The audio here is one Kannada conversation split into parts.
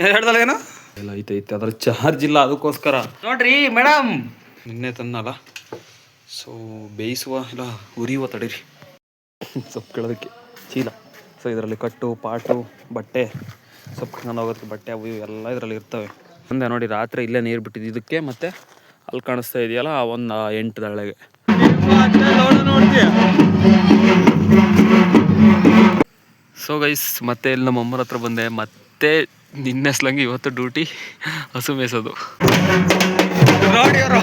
ಹೇಳ್ದಲ್ಲ ಏನು ಎಲ್ಲ ಐತೆ ಅದ್ರ ಚಾರ್ಜ್ ಇಲ್ಲ, ಅದಕ್ಕೋಸ್ಕರ ನೋಡ್ರಿ ಮೇಡಮ್ ನಿನ್ನೆ ತಂದಲ್ಲ. ಸೊ ಬೇಯಿಸುವ ಇಲ್ಲ ಉರಿಯುವ ತಡೀರಿ ಸೊಪ್ಪು ಕೇಳೋದಕ್ಕೆ ಚೀಲ. ಸೊ ಇದರಲ್ಲಿ ಕಟ್ಟು ಪಾಟು ಬಟ್ಟೆ ಸೊಪ್ಪು ಕರ್ಕೊಂಡು ಹೋಗೋದಕ್ಕೆ ಬಟ್ಟೆ ಅವು ಇವು ಎಲ್ಲ ಇದರಲ್ಲಿ ಇರ್ತವೆ. ಮುಂದೆ ನೋಡಿ ರಾತ್ರಿ ಇಲ್ಲೇ ನೀರು ಬಿಟ್ಟಿದ್ದು ಇದಕ್ಕೆ, ಮತ್ತು ಅಲ್ಲಿ ಕಾಣಿಸ್ತಾ ಇದೆಯಲ್ಲ ಒಂದು 8 ದಳೆಗೆ. ಸೊ ಗೈಸ್ ಮತ್ತೆ ಇಲ್ಲಿ ನಮ್ಮ ಅಮ್ಮನ ಹತ್ರ ಬಂದೆ. ಮತ್ತೆ ನಿನ್ನೆ ಸ್ಲಂಗಿ ಇವತ್ತು ಡ್ಯೂಟಿ ಹಸು ಮೇಯಿಸೋದು. ನೋಡಿ ಅವರು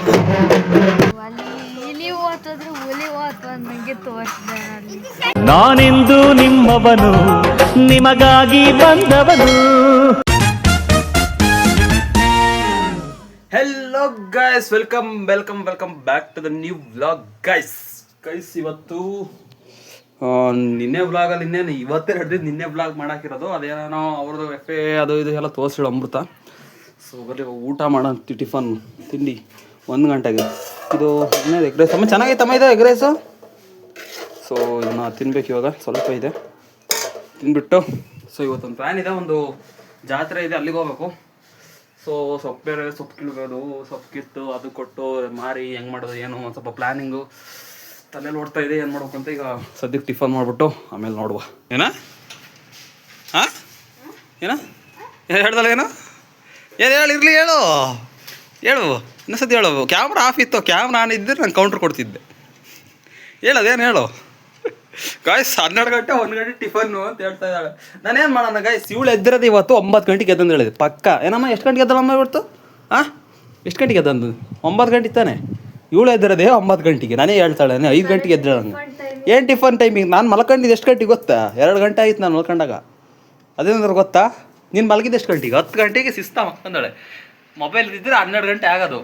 ನಾನಿಂದು ನಿಮ್ಮವನು, ನಿಮಗಾಗಿ ಬಂದವನು. Hello guys, welcome welcome welcome back to the new vlog guys. ಇವತ್ತು ನಿನ್ನೆ ವ್ಲಾಗಲ್ಲಿ ಇನ್ನೇನು ಇವತ್ತೇ ಹಿಡ್ದಿದ್ದು ನಿನ್ನೆ ವ್ಲಾಗ್ ಮಾಡಾಕಿರೋದು. ಅದೇನೋ ಅವ್ರದ್ದು ಎಫೆ ಅದು ಇದು ಎಲ್ಲ ತೋರಿಸಿಳು ಅಮೃತ. ಸೊ ಬರೀ ಊಟ ಮಾಡೋಂತ ಟಿಫನ್ ತಿಂಡಿ 1 ಗಂಟೆಗೆ. ಇದು ಇನ್ನೇನು ಎಗ್ ರೈಸ್ ಅಮ್ಮ ಚೆನ್ನಾಗೈತಮ್ಮ ಇದು ಎಗ್ ರೈಸು. ಸೊ ಇದನ್ನು ತಿನ್ಬೇಕು ಇವಾಗ, ಸ್ವಲ್ಪ ಇದೆ ತಿನ್ಬಿಟ್ಟು. ಸೊ ಇವತ್ತೊಂದು ಪ್ಲ್ಯಾನ್ ಇದೆ, ಒಂದು ಜಾತ್ರೆ ಇದೆ, ಅಲ್ಲಿಗೆ ಹೋಗ್ಬೇಕು. ಸೊ ಸೊಪ್ಪು ಕೀಳ್ಬೋದು, ಸೊಪ್ಪು ಕಿತ್ತು ಅದು ಕೊಟ್ಟು ಮಾರಿ ಹೆಂಗೆ ಮಾಡೋದು ಏನು ಒಂದು ಸ್ವಲ್ಪ ಪ್ಲ್ಯಾನಿಂಗು ತಲೆಯಲ್ಲಿ ಓಡ್ತಾ ಇದೆ. ಏನು ಮಾಡ್ಬೇಕು ಅಂತ ಈಗ ಸದ್ಯಕ್ಕೆ ಟಿಫನ್ ಮಾಡಿಬಿಟ್ಟು ಆಮೇಲೆ ನೋಡುವ. ಏನ ಹಾಂ ಏನ ಹೇಳ್ದಲ್ಲ ಏನು ಹೇಳಿರಲಿ ಹೇಳು ಇನ್ನೊಂದ್ಸತಿ ಹೇಳು. ಕ್ಯಾಮ್ರಾ ಆಫ್ ಇತ್ತು, ಕ್ಯಾಮ್ರಾ ಆನ್ ಇದ್ದರೆ ನಾನು ಕೌಂಟ್ರ್ ಕೊಡ್ತಿದ್ದೆ. ಹೇಳೋದೇನು ಹೇಳು ಗಾಯ್ಸ್. 12 ಗಂಟೆ 1 ಗಂಟೆ ಟಿಫನ್ನು ಅಂತ ಹೇಳ್ತಾ ಇದ್ದಾಳೆ. ನಾನೇನು ಮಾಡೋಣ ಗಾಯ್ಸ್, ಇವಳು ಎದ್ದಿರೋದು ಇವತ್ತು 9 ಗಂಟೆಗೆ ಎದ್ದಂದು ಹೇಳಿದೆ ಪಕ್ಕ. ಏನಮ್ಮ ಎಷ್ಟು ಗಂಟೆಗೆ ಎದ್ದಲ್ಲಮ್ಮ ಇವತ್ತು? ಹಾಂ ಎಷ್ಟು ಗಂಟೆಗೆ ಎದ್ದಂದು? 9 ಗಂಟೆ ತಾನೆ. ಇವಳು ಎದ್ದಿರೋದೇ 9 ಗಂಟೆಗೆ. ನಾನೇ ಹೇಳ್ತಾಳೆ 5 ಗಂಟೆಗೆ ಎದ್ದೇಳಂಗೆ. ಏನು ಟಿಫನ್ ಟೈಮಿಂಗ್? ನಾನು ಮಲ್ಕೊಂಡಿದ್ದು ಎಷ್ಟು ಗಂಟೆಗೆ ಗೊತ್ತಾ? 2 ಗಂಟೆ ಆಯ್ತು ನಾನು ಮಲ್ಕೊಂಡಾಗ. ಅದೇನಾದ್ರು ಗೊತ್ತಾ? ನೀನು ಮಲಗಿದ್ದು ಎಷ್ಟು ಗಂಟೆಗೆ? 10 ಗಂಟೆಗೆ ಶಿಸ್ತಾ ಮಲ್ಕೊಂಡಾಳೆ. ಮೊಬೈಲ್ ಇದ್ದಿದ್ರೆ 12 ಗಂಟೆ ಆಗೋದು.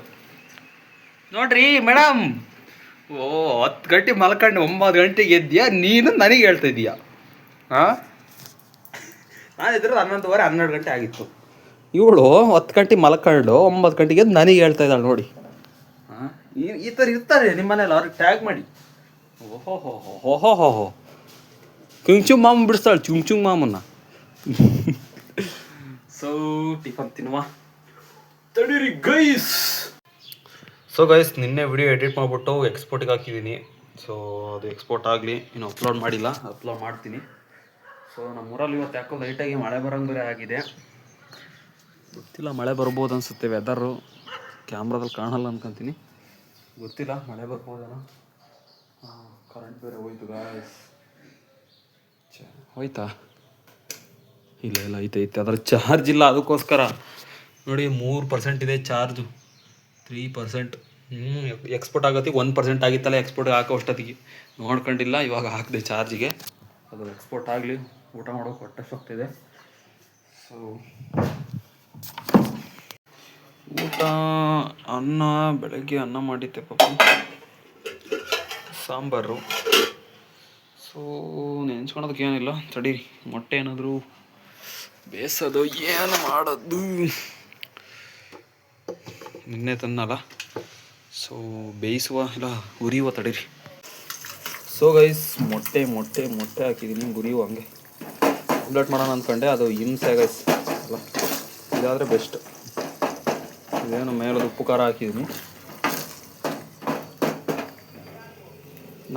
ನೋಡ್ರಿ ಮೇಡಮ್, ಓ 10 ಗಂಟೆ ಮಲ್ಕೊಂಡು 9 ಗಂಟೆಗೆ ಎದ್ದೀಯಾ ನೀನು ನನಗೆ ಹೇಳ್ತಾ ಇದೀಯಾ? ಹಾಂ, ನಾನು ಇದ್ರೆ 11:15 12 ಗಂಟೆ ಆಗಿತ್ತು. ಇವಳು 10 ಗಂಟೆ ಮಲ್ಕೊಂಡು 9 ಗಂಟೆಗೆ ಎದ್ದು ನನಗೆ ಹೇಳ್ತಾ ಇದ್ದಾಳೆ ನೋಡಿ. ಹಾಂ, ಈ ಥರ ಇರ್ತಾರೆ ನಿಮ್ಮ ಮನೇಲಿ, ಅವ್ರಿಗೆ ಟ್ಯಾಗ್ ಮಾಡಿ. ಓಹೋ ಹೋ ಹೋ ಹೋ ಹೋ ಚುಂಗ್ ಮಾಮನ್ ಬಿಡಿಸ್ತಾಳೆ, ಚುಂಗ್ ಮಾಮನ್ನ. ಸೊ ಟಿಫನ್ ತಿನ್ನುವ ತಡೀರಿ ಗೈಸ್. ಸೊ ಗೈಸ್, ನಿನ್ನೆ ವಿಡಿಯೋ ಎಡಿಟ್ ಮಾಡಿಬಿಟ್ಟು ಎಕ್ಸ್ಪೋರ್ಟಿಗೆ ಹಾಕಿದ್ದೀನಿ. ಸೊ ಅದು ಎಕ್ಸ್ಪೋರ್ಟ್ ಆಗಲಿ, ಇನ್ನು ಅಪ್ಲೋಡ್ ಮಾಡಿಲ್ಲ, ಅಪ್ಲೋಡ್ ಮಾಡ್ತೀನಿ. ಸೊ ನಮ್ಮೂರಲ್ಲಿ ಇವತ್ತು ಯಾಕೋ ಲೈಟಾಗಿ ಮಳೆ ಬರೋಂಗೆ ಬೇರೆ ಆಗಿದೆ. ಗೊತ್ತಿಲ್ಲ, ಮಳೆ ಬರ್ಬೋದು ಅನಿಸುತ್ತೆ. ವೆದರು ಕ್ಯಾಮ್ರಾದಲ್ಲಿ ಕಾಣಲ್ಲ ಅನ್ಕೊತೀನಿ, ಗೊತ್ತಿಲ್ಲ, ಮಳೆ ಬರ್ಬೋದೇನೋ. ಕರೆಂಟ್ ಬೇರೆ ಹೋಯ್ತು ಗಾಯ್ಸ್. ಹೋಯ್ತಾ? ಇಲ್ಲ ಐತೆ ಅದರ ಚಾರ್ಜ್ ಇಲ್ಲ, ಅದಕ್ಕೋಸ್ಕರ ನೋಡಿ 3% ಇದೆ ಚಾರ್ಜು, 3%. ಎಕ್ಸ್ಪೋರ್ಟ್ ಆಗೋತ್ತಿಗೆ 1% ಆಗಿತ್ತಲ್ಲ ಎಕ್ಸ್ಪೋರ್ಟ್ಗೆ ಹಾಕೋ ಅಷ್ಟೊತ್ತಿಗೆ ನೋಡ್ಕೊಂಡಿಲ್ಲ. ಇವಾಗ ಹಾಕಿದೆ ಚಾರ್ಜಿಗೆ. ಅದು ಎಕ್ಸ್ಪೋರ್ಟ್ ಆಗಲಿ, ಊಟ ಮಾಡೋಕೆ ಹೊಟ್ಟೆ ಹೋಗ್ತಿದೆ. ಸೊ ಊಟ ಅನ್ನ, ಬೆಳಗ್ಗೆ ಅನ್ನ ಮಾಡಿದ್ದೆ ಪಾಪ, ಸಾಂಬಾರು. ಸೊ ನೆನ್ಸ್ಕೊಳೋದಕ್ಕೆ ಏನಿಲ್ಲ, ತಡೀರಿ ಮೊಟ್ಟೆ ಏನಾದರೂ ಬೇಯಿಸೋದು ಏನು ಮಾಡೋದು. ನಿನ್ನೆ ತಂದಲ್ಲ, ಸೊ ಬೇಯಿಸುವ ಇಲ್ಲ ಉರಿಯುವ ತಡೀರಿ. ಸೊ ಗೈಸ್, ಮೊಟ್ಟೆ ಹಾಕಿದ್ದೀನಿ, ಉರಿಯುವ ಹಂಗೆ ಆಮ್ಲೆಟ್ ಮಾಡೋಣ ಅಂದ್ಕೊಂಡೆ. ಅದು ಹಿಂಸೆ ಗೈಸ್ ಅಲ್ಲ, ಇದಾದರೆ ಬೆಸ್ಟ್. ಇದೇನು ಮೇಲೆ ಉಪ್ಪು ಖಾರ ಹಾಕಿದ್ದೀನಿ.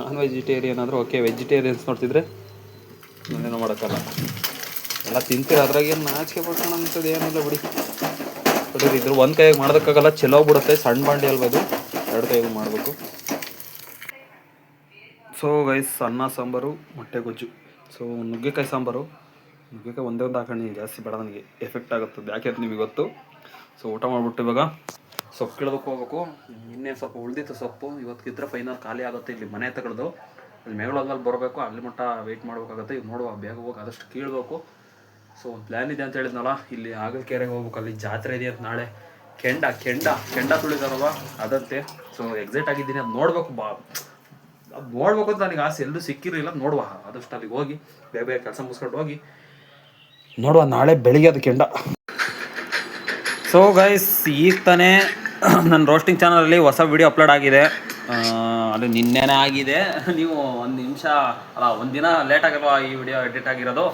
ನಾನ್ ವೆಜಿಟೇರಿಯನ್ ಆದರೂ ಓಕೆ, ವೆಜಿಟೇರಿಯನ್ಸ್ ನೋಡ್ತಿದ್ರೆ ನಾನೇನೋ ಮಾಡೋಕ್ಕಲ್ಲ. ಎಲ್ಲ ತಿಂತೀರ, ಅದ್ರಾಗೇನು ನಾಚಿಕೆ ಪಡ್ಕೋಣ ಅಂತದ್ದು ಏನಿಲ್ಲ ಬಿಡಿ. ಬರೀ ಇದ್ರ ಒಂದು ಕೈಯಾಗಿ ಮಾಡೋದಕ್ಕಾಗಲ್ಲ, ಚೆಲೋಗ್ಬಿಡುತ್ತೆ. ಸಣ್ಣ ಬಾಂಡೆ ಅಲ್ವ ಇದು, 2 ಕೈಯಾಗೂ ಮಾಡಬೇಕು. ಸೊ ಗೈಸ್, ಅನ್ನ ಸಾಂಬಾರು, ಮೊಟ್ಟೆ ಗೊಜ್ಜು. ಸೊ ನುಗ್ಗೆಕಾಯಿ ಸಾಂಬಾರು, ನುಗ್ಗೆಕಾಯಿ ಒಂದೇ ಒಂದು ಹಾಕೊಂಡು ಜಾಸ್ತಿ ಬೇಡ, ನನಗೆ ಎಫೆಕ್ಟ್ ಆಗುತ್ತದೆ, ಯಾಕೆ ಅಂತ ನಿಮಗೆ ಗೊತ್ತು. ಸೊ ಊಟ ಮಾಡಿಬಿಟ್ಟು ಇವಾಗ ಸೊಪ್ಪು ಕೀಳೋದಕ್ಕೆ ಹೋಗ್ಬೇಕು. ಇನ್ನೇ ಸ್ವಲ್ಪ ಉಳಿದಿತ್ತು ಸೊಪ್ಪು, ಇವತ್ತಿದ್ರೆ ಫೈನಲ್ ಖಾಲಿ ಆಗುತ್ತೆ. ಇಲ್ಲಿ ಮನೆ ತಗೊಳ್ದು ಅಲ್ಲಿ ಮೇಗಳಲ್ಲಿ ಬರಬೇಕು, ಅಲ್ಲಿ ಮಟ್ಟ ವೆಯ್ಟ್ ಮಾಡಬೇಕಾಗುತ್ತೆ. ಈಗ ನೋಡುವ, ಬೇಗ ಹೋಗಿ ಆದಷ್ಟು ಕೀಳಬೇಕು. ಸೊ ಒಂದು ಪ್ಲ್ಯಾನ್ ಇದೆ ಅಂತ ಹೇಳಿದ್ನಲ್ಲ, ಇಲ್ಲಿ ಆಗಲಕೆರೆಗೆ ಹೋಗ್ಬೇಕು, ಅಲ್ಲಿ ಜಾತ್ರೆ ಇದೆ ಅಂತ ನಾಳೆ. ಕೆಂಡ ತುಳಿದಾರಲ್ವ ಅದಂತೆ. ಸೊ ಎಕ್ಸೈಟ್ ಆಗಿದ್ದೀನಿ, ಅದು ನೋಡ್ಬೇಕು. ಅದು ನೋಡ್ಬೇಕು ಅಂತ ನನಗೆ ಆಸೆ, ಎಲ್ಲೂ ಸಿಕ್ಕಿರಲಿಲ್ಲ. ನೋಡುವ, ಆದಷ್ಟು ಅಲ್ಲಿಗೆ ಹೋಗಿ ಬೇಗ ಕೆಲಸ ಮುಗಿಸ್ಕೊಂಡು ಹೋಗಿ ನೋಡುವ. ನಾಳೆ ಬೆಳಿಗ್ಗೆ ಅದು ಕೆಂಡ. ಸೊ ಗೈಸ್, ಈಗ ತಾನೇ ನನ್ನ ರೋಸ್ಟಿಂಗ್ ಚಾನಲಲ್ಲಿ ಹೊಸ ವಿಡಿಯೋ ಅಪ್ಲೋಡ್ ಆಗಿದೆ. ಅದು ನಿನ್ನೆನೇ ಆಗಿದೆ. ನೀವು 1 ನಿಮಿಷ ಅಲ್ಲ, 1 ದಿನ ಲೇಟ್ ಆಗಿಲ್ವ ಈ ವಿಡಿಯೋ ಎಡಿಟ್ ಆಗಿರೋದು.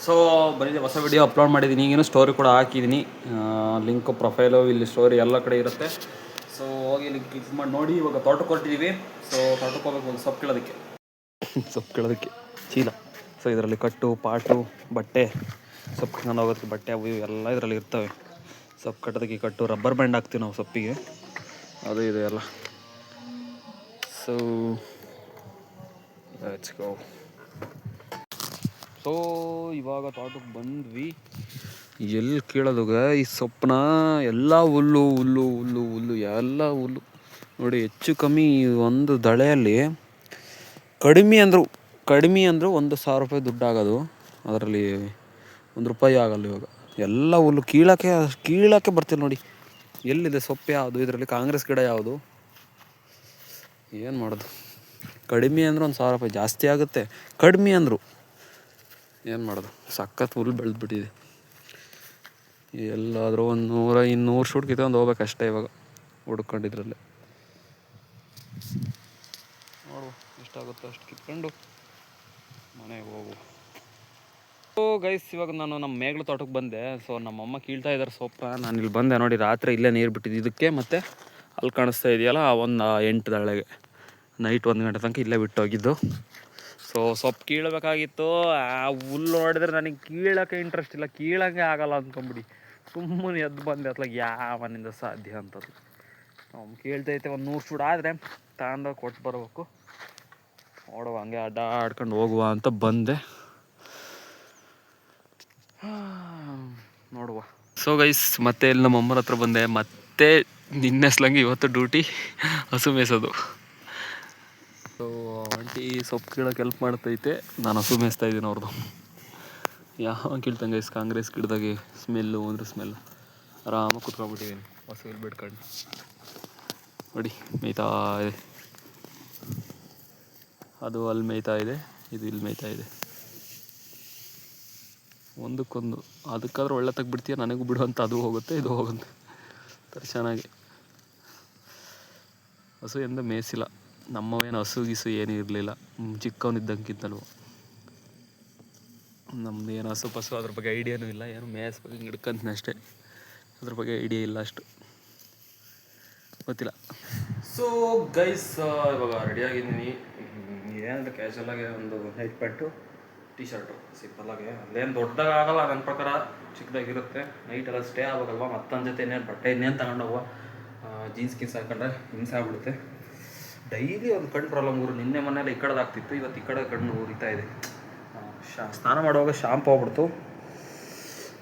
ಸೊ ಬರೀ ಹೊಸ ವಿಡಿಯೋ ಅಪ್ಲೋಡ್ ಮಾಡಿದ್ದೀನಿ, ಈಗೇನು ಸ್ಟೋರಿ ಕೂಡ ಹಾಕಿದ್ದೀನಿ. ಲಿಂಕು ಪ್ರೊಫೈಲು ಇಲ್ಲಿ ಸ್ಟೋರಿ ಎಲ್ಲ ಕಡೆ ಇರುತ್ತೆ. ಸೊ ಹೋಗಿ ಇಲ್ಲಿ ಕ್ಲಿಕ್ ಮಾಡಿ ನೋಡಿ. ಇವಾಗ ತೋಟಕ್ಕೆ ಹೊರಟಿದ್ದೀವಿ. ಸೊ ತೋಟಕ್ಕೆ ಹೋಗ್ಬೇಕು, ಒಂದು ಸೊಪ್ಪು ಕೀಳೋದಕ್ಕೆ ಸೊಪ್ಪು ಕೀಳೋದಕ್ಕೆ ಚೀಲ. ಸೊ ಇದರಲ್ಲಿ ಕಟ್ಟು ಪಾಟು ಬಟ್ಟೆ, ಸೊಪ್ಪು ಕಟ್ಕೊಂಡು ಹೋಗೋದಕ್ಕೆ ಬಟ್ಟೆ ಅವು ಇವು ಎಲ್ಲ ಇದರಲ್ಲಿ ಇರ್ತವೆ. ಸೊಪ್ಪು ಕಟ್ಟೋದಕ್ಕೆ ಕಟ್ಟು, ರಬ್ಬರ್ ಬ್ಯಾಂಡ್ ಹಾಕ್ತೀವಿ ನಾವು ಸೊಪ್ಪಿಗೆ, ಅದು ಇದೆ ಎಲ್ಲ. So let's go. ಸೊ ಇವಾಗ ತೋಟಕ್ಕೆ ಬಂದ್ವಿ. ಎಲ್ಲಿ ಕೀಳೋದುಗ ಈ ಸೊಪ್ಪನ್ನ ಎಲ್ಲ ಹುಲ್ಲು ಹುಲ್ಲು ಹುಲ್ಲು ಹುಲ್ಲು ಎಲ್ಲ ಹುಲ್ಲು ನೋಡಿ. ಹೆಚ್ಚು ಕಮ್ಮಿ ಒಂದು ದಳೆಯಲ್ಲಿ ಕಡಿಮೆ ಅಂದರು 1,000 ರೂಪಾಯಿ ದುಡ್ಡು ಆಗೋದು. ಅದರಲ್ಲಿ 1 ರೂಪಾಯಿ ಆಗಲ್ಲ ಇವಾಗ. ಎಲ್ಲ ಹುಲ್ಲು ಕೀಳೋಕ್ಕೆ ಬರ್ತಿಲ್ಲ ನೋಡಿ. ಎಲ್ಲಿದೆ ಸೊಪ್ಪು ಯಾವುದು, ಇದರಲ್ಲಿ ಕಾಂಗ್ರೆಸ್ ಗಿಡ ಯಾವುದು, ಏನು ಮಾಡೋದು. ಕಡಿಮೆ ಅಂದರೂ 1,000 ರೂಪಾಯಿ, ಜಾಸ್ತಿ ಆಗುತ್ತೆ. ಕಡಿಮೆ ಅಂದರು ಏನು ಮಾಡೋದು. ಸಖತ್ ಹುಲ್ಲು ಬೆಳೆದ್ಬಿಟ್ಟಿದೆ. ಎಲ್ಲಾದರೂ 100-200 ಶೂಟ್ ಕಿತ್ಕೊಂಡು ಹೋಗ್ಬೇಕಷ್ಟೇ ಇವಾಗ ಹುಡ್ಕೊಂಡಿದ್ರಲ್ಲೇ. ನೋಡು ಎಷ್ಟಾಗುತ್ತೋ ಅಷ್ಟು ಕಿತ್ಕೊಂಡು ಮನೆಗೆ ಹೋಗು. ಸೊ ಗೈಸ್, ಇವಾಗ ನಾನು ನಮ್ಮ ಮೇಗ್ಲ ತೋಟಕ್ಕೆ ಬಂದೆ. ಸೊ ನಮ್ಮಮ್ಮ ಕೀಳ್ತಾ ಇದ್ದಾರೆ ಸೊಪ್ಪ. ನಾನು ಇಲ್ಲಿ ಬಂದೆ ನೋಡಿ. ರಾತ್ರಿ ಇಲ್ಲೇ ನೀರು ಬಿಟ್ಟಿದ್ದು ಇದಕ್ಕೆ, ಮತ್ತು ಅಲ್ಲಿ ಕಾಣಿಸ್ತಾ ಇದೆಯಲ್ಲ ಒಂದು 8 ದಳೆಗೆ ನೈಟ್ 1 ಗಂಟೆ ತನಕ ಇಲ್ಲೇ ಬಿಟ್ಟು ಹೋಗಿದ್ದು. ಸೊ ಸೊಪ್ಪು ಕೀಳಬೇಕಾಗಿತ್ತು. ಆ ಹುಲ್ಲು ನೋಡಿದ್ರೆ ನನಗೆ ಕೀಳೋಕ್ಕೆ ಇಂಟ್ರೆಸ್ಟ್ ಇಲ್ಲ, ಕೀಳೋಕ್ಕೆ ಆಗಲ್ಲ ಅಂದ್ಕೊಂಬಿಡಿ. ಸುಮ್ಮನೆ ಎದ್ದು ಬಂದೆ ಅತ್ಲಾಗ ಯಾವನಿಂದ ಸಾಧ್ಯ ಅಂತದ್ದು. ನಾವು ಕೇಳ್ತೈತೆ 100 ಶೂಟ್ ಆದರೆ ತಗೊಂಡೋಗಿ ಕೊಟ್ಟು ಬರಬೇಕು. ನೋಡುವ, ಹಂಗೆ ಅಡ್ಡಾಡ್ಕೊಂಡು ಹೋಗುವ ಅಂತ ಬಂದೆ. ನೋಡುವ. ಸೊ ಗೈಸ್, ಮತ್ತೆ ಇಲ್ಲಿ ನಮ್ಮ ಅಮ್ಮನ ಹತ್ರ ಬಂದೆ. ಮತ್ತೆ ನಿನ್ನೆ ಸ್ಲಂಗೆ ಇವತ್ತು ಡ್ಯೂಟಿ ಹಸು ಮೇಯಿಸೋದು. ಸೊ ಆಂಟಿ ಸೊಪ್ಪು ಕೀಳೋಕೆ ಹೆಲ್ಪ್ ಮಾಡ್ತೈತೆ, ನಾನು ಹಸು ಮೇಯಿಸ್ತಾ ಇದ್ದೀನಿ ಅವ್ರದ್ದು. ಯಾವ ಕೀಳ್ತಂಗೆ ಗೈಸ್, ಕಾಂಗ್ರೆಸ್ ಗಿಡದಾಗೆ ಸ್ಮೆಲ್ಲು ಅಂದ್ರೆ ಸ್ಮೆಲ್. ಆರಾಮಾಗಿ ಕುತ್ಕೊಂಡ್ಬಿಟ್ಟಿದ್ದೀನಿ ಹಸು ಇಲ್ಲಿ ಬಿಡ್ಕೊಂಡು ನೋಡಿ. ಮೇಯ್ತಾ ಇದೆ, ಅದು ಅಲ್ಲಿ ಮೇಯ್ತಾ ಇದೆ, ಇದು ಇಲ್ಲಿ ಮೇಯ್ತಾ ಇದೆ. ಒಂದಕ್ಕೊಂದು. ಅದಕ್ಕಾದ್ರೂ ಒಳ್ಳೆ ತೆಗ್ಬಿಡ್ತೀಯ, ನನಗೂ ಬಿಡು ಅಂತ ಅದು ಹೋಗುತ್ತೆ, ಇದು ಹೋಗುತ್ತೆ. ಥರ ಚೆನ್ನಾಗಿ ಹಸು ಎಂದ ಮೇಯಿಸಿಲ್ಲ. ನಮ್ಮವೇನು ಹಸು ಗೀಸು ಏನೂ ಇರಲಿಲ್ಲ, ಚಿಕ್ಕವನಿದ್ದಂಗಿದ್ದಲ್ವ. ನಮ್ಮದು ಏನು ಹಸು ಪಸು ಅದ್ರ ಬಗ್ಗೆ ಐಡಿಯಾನೂ ಇಲ್ಲ. ಏನು ಮೇಯಿಸ್ಬೇಕು ಹಿಂಗೆ ಹಿಡ್ಕಂತೀನಿ ಅಷ್ಟೇ, ಅದ್ರ ಬಗ್ಗೆ ಐಡಿಯಾ ಇಲ್ಲ ಅಷ್ಟು, ಗೊತ್ತಿಲ್ಲ. ಸೊ ಗೈಸ್, ಇವಾಗ ರೆಡಿಯಾಗಿದ್ದೀನಿ. ಏನಂದ್ರೆ ಕ್ಯಾಶುವಲಾಗಿ ಒಂದು ನೈಟ್ ಪ್ಯಾಂಟು ಟೀ ಶರ್ಟು ಸಿಂಪಲ್ಲಾಗಿ. ಅಲ್ಲೇನು ದೊಡ್ಡದಾಗ ಆಗಲ್ಲ ನನ್ನ ಪ್ರಕಾರ, ಚಿಕ್ಕದಾಗಿರುತ್ತೆ. ನೈಟೆಲ್ಲ ಸ್ಟೇ ಆಗಬೇಕಲ್ವ, ಮತ್ತೊಂದು ಜೊತೆ ಇನ್ನೇನು ಬಟ್ಟೆ ಇನ್ನೇನು ತಗೊಂಡೋಗುವ. ಜೀನ್ಸ್ ಗೀನ್ಸ್ ಹಾಕೊಂಡ್ರೆ ಹಿಂಸೆ ಆಗ್ಬಿಡುತ್ತೆ. ಡೈಲಿ ಒಂದು ಕಣ್ಣು ಪ್ರಾಬ್ಲಮ್ ಗುರು. ನಿನ್ನೆ ಮನೇಲಿ ಈ ಕಡೆದಾಗ್ತಿತ್ತು, ಇವತ್ತು ಈ ಕಡೆ ಕಣ್ಣು ಉರಿತಾ ಇದೆ. ಸ್ನಾನ ಮಾಡುವಾಗ ಶಾಂಪು ಹೋಗ್ಬಿಡ್ತು,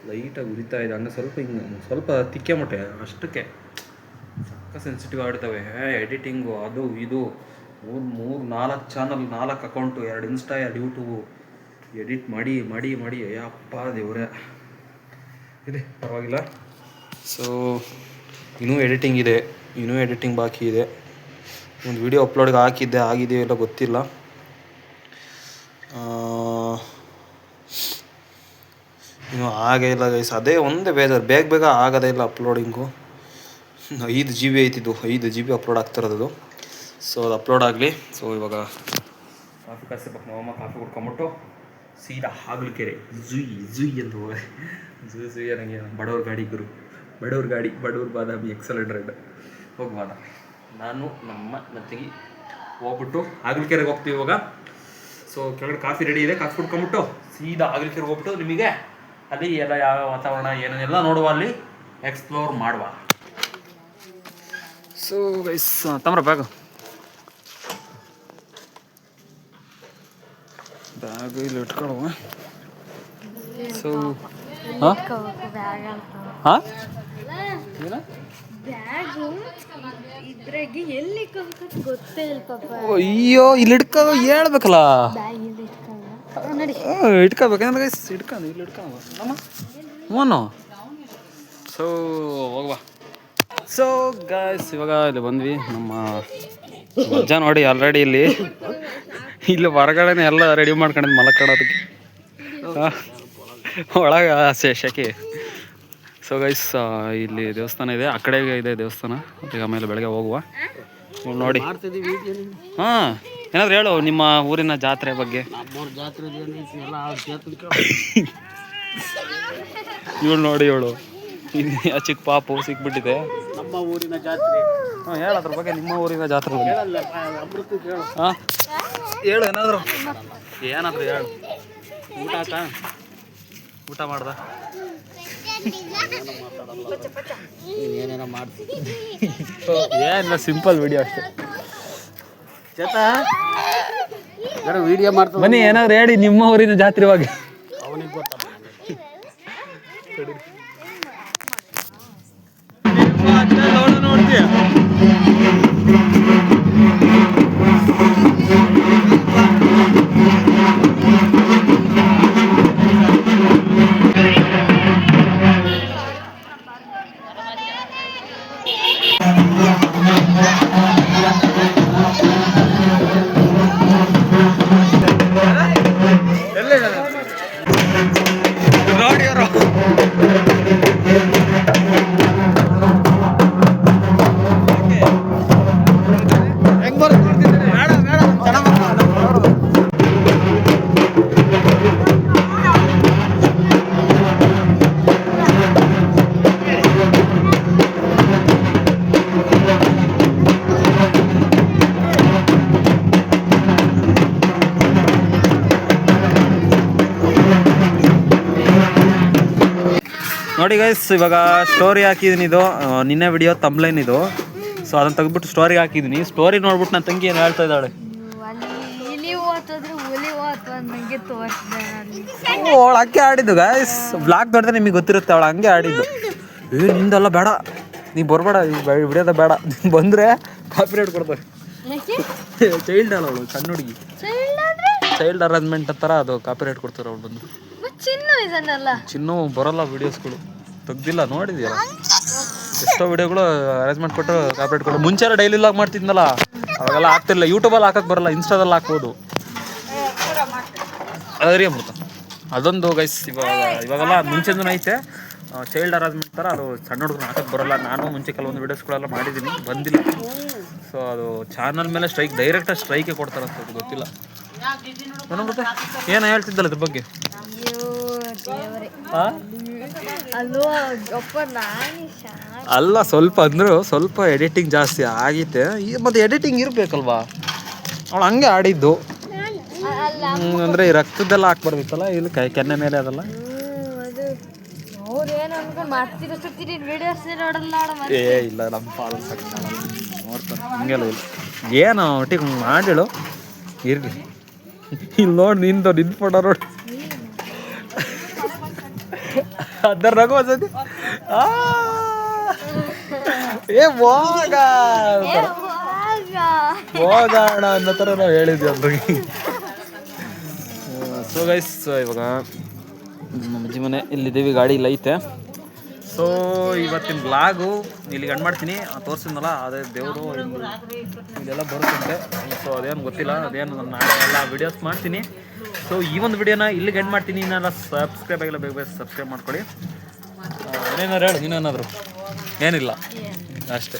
ಲೈಟಾಗಿ ಉರಿತಾ ಇದೆ. ಹಂಗೆ ಸ್ವಲ್ಪ ಹಿಂಗೆ ಸ್ವಲ್ಪ ತಿಕ್ಕೆ ಮೊಟ್ಟೆ ಅಷ್ಟಕ್ಕೆ ಸಕ್ಕ ಸೆನ್ಸಿಟಿವ್ ಆಗಿರ್ತವೆ. ಎಡಿಟಿಂಗು ಅದು ಇದು 3-4 channel, 4 account, 2 insta, 2 YouTube edit ಮಾಡಿ ಮಾಡಿ ಮಾಡಿ ಅಯ್ಯಪ್ಪ ದೇವ್ರೆ ಇದೆ. ಪರವಾಗಿಲ್ಲ. ಸೊ ಇನ್ನೂ ಎಡಿಟಿಂಗ್ ಇದೆ, ಇನ್ನೂ ಎಡಿಟಿಂಗ್ ಬಾಕಿ ಇದೆ. ಒಂದು ವಿಡಿಯೋ ಅಪ್ಲೋಡ್ಗೆ ಹಾಕಿದ್ದೆ, ಆಗಿದೆಯೋ ಇಲ್ಲ ಗೊತ್ತಿಲ್ಲ. ಇನ್ನೂ ಆಗೇ ಇಲ್ಲ ಗೈಸ್. ಅದೇ ಒಂದೇ ಬೇಜಾರು, ಬೇಗ ಆಗೋದೇ ಇಲ್ಲ ಅಪ್ಲೋಡಿಂಗು. 5 GB ಐತಿದ್ದು, 5 GB ಅಪ್ಲೋಡ್ ಆಗ್ತಿರೋದು. ಸೊ ಅದು ಅಪ್ಲೋಡ್ ಆಗಲಿ. ಸೊ ಇವಾಗ ಕಾಫಿ ಕಾಯಿಸ್ಬೇಕು. ನಮ್ಮಮ್ಮ ಕಾಫಿ ಕುಡ್ಕೊಂಬಿಟ್ಟು ಸೀದಾ ಹಾಗಲಕೆರೆ ಜುಯ್ ಅಂತ ಹೋಗಿ ಜುಯ್ ನನಗೆ ಬಡವ್ರ ಗಾಡಿ ಗುರು, ಬಡವ್ರ ಗಾಡಿ, ಬಡವ್ರ ಬಾದಾಮಿ XL100 ಹೋಗುವಾಗ ನಾನು ನಮ್ಮ ನತ್ತಿಗೆ ಹೋಗ್ಬಿಟ್ಟು ಹಾಗಲಕೆರೆಗೆ ಹೋಗ್ತೀವಿ ಇವಾಗ. ಸೊ ಕೆಳಗಡೆ ಕಾಫಿ ರೆಡಿ ಇದೆ, ಕಾಫಿ ಕುಡ್ಕೊಂಬಿಟ್ಟು ಸೀದಾ ಹಾಗಲಕೆರೆಗೆ ಹೋಗ್ಬಿಟ್ಟು ನಿಮಗೆ ಅಲ್ಲಿ ಎಲ್ಲ ಯಾವ ವಾತಾವರಣ ಏನೇನೆಲ್ಲ ನೋಡುವ, ಅಲ್ಲಿ ಎಕ್ಸ್ಪ್ಲೋರ್ ಮಾಡುವ. ಸೊ ಗೈಸ್, ತಮ್ರ ಬ್ಯಾಗು ಇಲ್ಲಿ ಇಟ್ಕೊಳ್ಳುವ. ಸೊ ಹಾಂ ಅಯ್ಯೋ, ಇಲ್ಲಿ ಇಟ್ಕೋ ಹೇಳ್ಬೇಕಲ್ಲ, ಇಟ್ಕೋಬೇಕಂದ್ರೆ ಗೈಸ್, ಇಟ್ಕೊಂಡು ಇಲ್ಲಿ ಇಟ್ಕೊಂಡು ನಮ್ಮ ಸೊ ಹೋಗುವ. ಸೊ ಗೈಸ್, ಇವಾಗ ಇಲ್ಲಿ ಬಂದ್ವಿ. ನಮ್ಮ ಅಜ್ಜ ನೋಡಿ ಆಲ್ರೆಡಿ ಇಲ್ಲಿ ಹೊರಗಡೆನೆ ಎಲ್ಲ ರೆಡಿ ಮಾಡ್ಕೊಂಡು ಮಲಕ್ಕೊಳ್ಳೋದಕ್ಕೆ, ಒಳಗೆ ಶೆಕೆ. ಸೊ ಗೈಸ್, ಇಲ್ಲಿ ದೇವಸ್ಥಾನ ಇದೆ, ಆ ಕಡೆಗೆ ಇದೆ ದೇವಸ್ಥಾನ. ಅದಕ್ಕೆ ಆಮೇಲೆ ಬೆಳಗ್ಗೆ ಹೋಗುವ ನೋಡಿ. ಹಾಂ ಏನಾದ್ರು ಹೇಳು ನಿಮ್ಮ ಊರಿನ ಜಾತ್ರೆ ಬಗ್ಗೆ. ನಮ್ಮೂರ ಜಾತ್ರೆ ಏನೈತಿ ಎಲ್ಲ ಇವಳು ನೋಡಿ ಇವಳು ಚಿಕ್ಕ ಪಾಪು ಸಿಕ್ಬಿಟ್ಟಿದೆ. ನಮ್ಮ ಊರಿನ ಜಾತ್ರೆ ಹೇಳು ಅದ್ರ ಬಗ್ಗೆ, ನಿಮ್ಮ ಊರಿನ ಜಾತ್ರೆ ಬಗ್ಗೆ. ಹೇಳಲ್ಲ ಅಮೃತ ಹೇಳು. ಹಾಂ ಹೇಳು ಏನಾದ್ರು ಹೇಳು. ಊಟ ಆಯ್ತಾ? ಊಟ ಮಾಡ್ದ? ಏನೇನೋ ಮಾಡ್ತೀನಿ ಏನಿಲ್ಲ, ಸಿಂಪಲ್ ವಿಡಿಯೋ ಅಷ್ಟೇ. ಚೇತ ವಿಡಿಯೋ ಮಾಡ್ತಾ ಬನ್ನಿ, ಏನಾದ್ರು ಹೇಳಿ ನಿಮ್ಮ ಊರಿನ ಜಾತ್ರೆ ಬಗ್ಗೆ. ಅವನಿಗೆ ಗೊತ್ತಪ್ಪ. ನೋಡ್ತೀಯ ನೋಡಿ ಅವರು ನೋಡಿ ಗೈಸ್, ಇವಾಗ ಸ್ಟೋರಿ ಹಾಕಿದ್ದೀನಿ. ಇದು ನಿನ್ನೆ ವಿಡಿಯೋ ತಮ್ಲೈನ್ ಇದು. ಸೊ ಅದನ್ನು ತೆಗೆದ್ಬಿಟ್ಟು ಸ್ಟೋರಿಗೆ ಹಾಕಿದ್ದೀನಿ. ಸ್ಟೋರಿ ನೋಡ್ಬಿಟ್ಟು ನನ್ನ ತಂಗಿ ಏನು ಹೇಳ್ತಾ ಇದ್ದಾಳೆ, ಅವಳು ಹಂಗೆ ಆಡಿದ್ದು ಗೈಸ್. ಬ್ಲಾಗ್ ನೋಡಿದ್ರೆ ನಿಮಗೆ ಗೊತ್ತಿರುತ್ತೆ, ಅವಳು ಹಂಗೆ ಆಡಿದ್ದು. ನಿಂದಲ್ಲ, ಬೇಡ ನೀ ಬರಬೇಡ, ಈ ವಿಡಿಯೋದ ಬೇಡ, ನೀನು ಬಂದರೆ ಕಾಪಿರೇಟ್ ಕೊಡ್ತಾರೆ. ಚೈಲ್ಡ್ ಅಲ್ಲ ಅವಳು, ಸಣ್ಣ ಹುಡುಗಿ, ಚೈಲ್ಡ್ ಅರೇಂಜ್ಮೆಂಟ್ ಥರ ಅದು ಕಾಪಿರೇಟ್ ಕೊಡ್ತಾರೆ ಅವಳು ಬಂದು. ಚಿನ್ನು ಬರೋಲ್ಲ ವಿಡಿಯೋಸ್ಗಳು, ತೆಗ್ದಿಲ್ಲ ನೋಡಿದ್ಯಲ್ಲ, ಎಷ್ಟೋ ವಿಡಿಯೋಗಳು ಅರೇಂಜ್ಮೆಂಟ್ ಕೊಟ್ಟು ಕಾಪಿರೇಟ್ ಕೊಟ್ಟು. ಮುಂಚೆ ಎಲ್ಲ ಡೈಲಿ ಲಾಗ್ ಮಾಡ್ತಿದ್ನಲ್ಲ, ಅವಾಗೆಲ್ಲ ಆಗ್ತಿರ್ಲಿಲ್ಲ. ಯೂಟ್ಯೂಬಲ್ಲಿ ಹಾಕಕ್ಕೆ ಬರಲ್ಲ, ಇನ್ಸ್ಟಾದಲ್ಲಿ ಹಾಕ್ಬೋದು. ಅದ್ರಿ ಅಮೃತ ಅದೊಂದು ಗೈಸ್. ಇವಾಗೆಲ್ಲ ಮುಂಚೆನೂ ಐತೆ ಚೈಲ್ಡ್ ಅರೇಂಜ್ಮೆಂಟ್ ಥರ, ಅದು ಸಣ್ಣ ಹುಡುಗರು ಹಾಕಕ್ಕೆ ಬರೋಲ್ಲ. ನಾನು ಮುಂಚೆ ಕೆಲವೊಂದು ವೀಡಿಯೋಸ್ಗಳೆಲ್ಲ ಮಾಡಿದ್ದೀನಿ, ಬಂದಿಲ್ಲ. ಸೊ ಅದು ಚಾನಲ್ ಮೇಲೆ ಸ್ಟ್ರೈಕ್, ಡೈರೆಕ್ಟಾಗಿ ಸ್ಟ್ರೈಕೆ ಕೊಡ್ತಾರಂತ, ಅದು ಗೊತ್ತಿಲ್ಲ. ಏನು ಹೇಳ್ತಿದ್ದಲ್ಲ ಇದ್ರ ಬಗ್ಗೆ? ಅಲ್ಲ, ಸ್ವಲ್ಪ ಅಂದ್ರು ಸ್ವಲ್ಪ ಎಡಿಟಿಂಗ್ ಜಾಸ್ತಿ ಆಗೈತೆ. ಮತ್ತೆ ಎಡಿಟಿಂಗ್ ಇರಬೇಕಲ್ವಾ? ಅವಳು ಹಂಗೆ ಆಡಿದ್ದು. ಅಂದರೆ ಈ ರಕ್ತದ್ದೆಲ್ಲ ಹಾಕ್ಬಾರ್ದಿತ್ತಲ್ಲ, ಇಲ್ಲಿ ಕೆನ್ನೆ ಮೇಲೆ ಅದೆಲ್ಲ. ಏ ಇಲ್ಲ, ನಮ್ಮ ಫಾಲೋ ನೋಡ್ತಾರೆ ಹಂಗೆಲ್ಲ ಇಲ್ಲ. ಏನು ಒಟ್ಟಿಗೆ ಮಾಡಿಳು ಇರಲಿ. ಇಲ್ಲಿ ನೋಡಿ, ನಿನ್ನ ಫೋಟೋ ನೋಡಿ, ಅದರ ರಘು ಸತಿ ಹೋಗೋಣ ಅನ್ನೋ ಥರ ನಾವು ಹೇಳಿದ್ವಿ ಅವ್ರಿಗೆ. ಸೊ ಗೈಸ್, ಇವಾಗ ನಮ್ಮ ಅಜ್ಜಿ ಮನೆ ಇಲ್ಲಿದ್ದೀವಿ, ಗಾಡಿ ಇಲ್ಲ ಐತೆ. ಸೊ ಇವತ್ತಿನ ಬ್ಲಾಗು ಇಲ್ಲಿಗೆ ಎಂಡ್ ಮಾಡ್ತೀನಿ. ತೋರಿಸಿದ್ನಲ್ಲ, ಅದೇ ದೇವರು ಇಲ್ಲೆಲ್ಲ ಬರುತ್ತಂತೆ. ಸೊ ಅದೇನು ಗೊತ್ತಿಲ್ಲ, ಅದೇನು ನಾಳೆ ಎಲ್ಲ ವೀಡಿಯೋಸ್ ಮಾಡ್ತೀನಿ. ಸೊ ಈ ಒಂದು ವಿಡಿಯೋನ ಇಲ್ಲಿಗೆ ಎಂಡ್ ಮಾಡ್ತೀನಿ. ಇನ್ನೆಲ್ಲ ಸಬ್ಸ್ಕ್ರೈಬ್ ಆಗಿಲ್ಲ, ಬೇಗ ಬೇಗ ಸಬ್ಸ್ಕ್ರೈಬ್ ಮಾಡ್ಕೊಳ್ಳಿ. ಏನಾದ್ರು ಹೇಳು, ನೀನೇನಾದ್ರು? ಏನಿಲ್ಲ, ಅಷ್ಟೇ.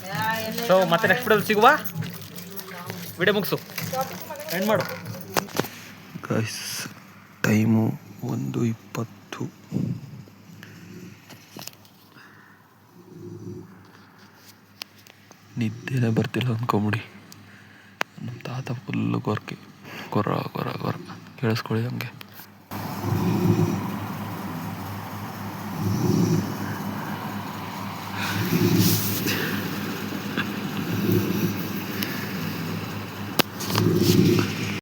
ಸೊ ಮತ್ತೆ ನೆಕ್ಸ್ಟ್ ವಿಡಿಯೋದಲ್ಲಿ ಸಿಗುವ. ವಿಡಿಯೋ ಮುಗಿಸು, ಎಂಡ್ ಮಾಡು ಗೈಸ್. ಟೈಮು 1:20. ನಿದ್ದೆನೇ ಬರ್ತಿಲ್ಲ ಅಂದ್ಕೊಂಬಿಡಿ. ನಮ್ಮ ತಾತ ಫುಲ್ಲು ಗೊರ ಕೇಳಿಸ್ಕೊಳ್ಳಿ ಹಂಗೆ.